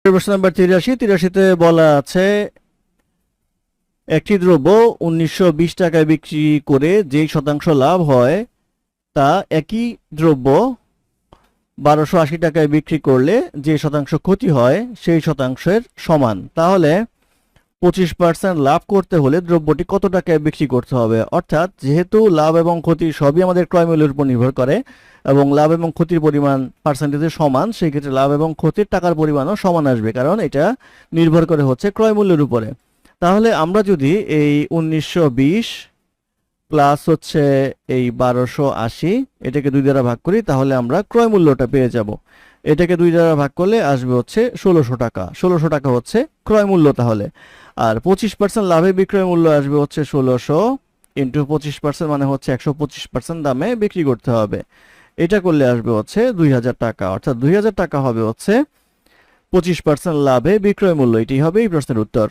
প্রশ্ন নাম্বার 83 বলা আছে একটি দ্রব্য 1920 টাকায় বিক্রি করে যেই শতাংশ লাভ হয় তা একই দ্রব্য 1280 টাকায় বিক্রি করলে যে শতাংশ ক্ষতি হয় সেই শতাংশের সমান। তাহলে 25% লাভ করতে হলে দ্রব্যটি কত টাকায় বিক্রি করতে হবে? অর্থাৎ যেহেতু লাভ এবং ক্ষতি সবই আমাদের ক্রয় মূল্যের উপর নির্ভর করে এবং লাভ এবং ক্ষতির পরিমাণ পার্সেন্টেজে সমান, সেই ক্ষেত্রে লাভ এবং ক্ষতির টাকার পরিমাণও সমান আসবে, কারণ এটা নির্ভর করে হচ্ছে ক্রয় মূল্যের উপরে। তাহলে আমরা যদি এই 1920 প্লাস হচ্ছে এই 1280 এটাকে 2 দ্বারা ভাগ করি, তাহলে আমরা ক্রয় মূল্যটা পেয়ে যাব। এটাকে 2 দ্বারা ভাগ করলে আসবে হচ্ছে 1600 টাকা। 1600 টাকা হচ্ছে ক্রয় মূল্য। তাহলে আর 25% লাভে বিক্রয় মূল্য আসবে হচ্ছে 1600 ইন্টু 25% মানে হচ্ছে 125% দামে বিক্রি করতে হবে। এটা করলে আসবে হচ্ছে 2000 টাকা। অর্থাৎ 2000 টাকা হবে হচ্ছে 25% লাভে বিক্রয় মূল্য। এটাই হবে এই প্রশ্নের উত্তর।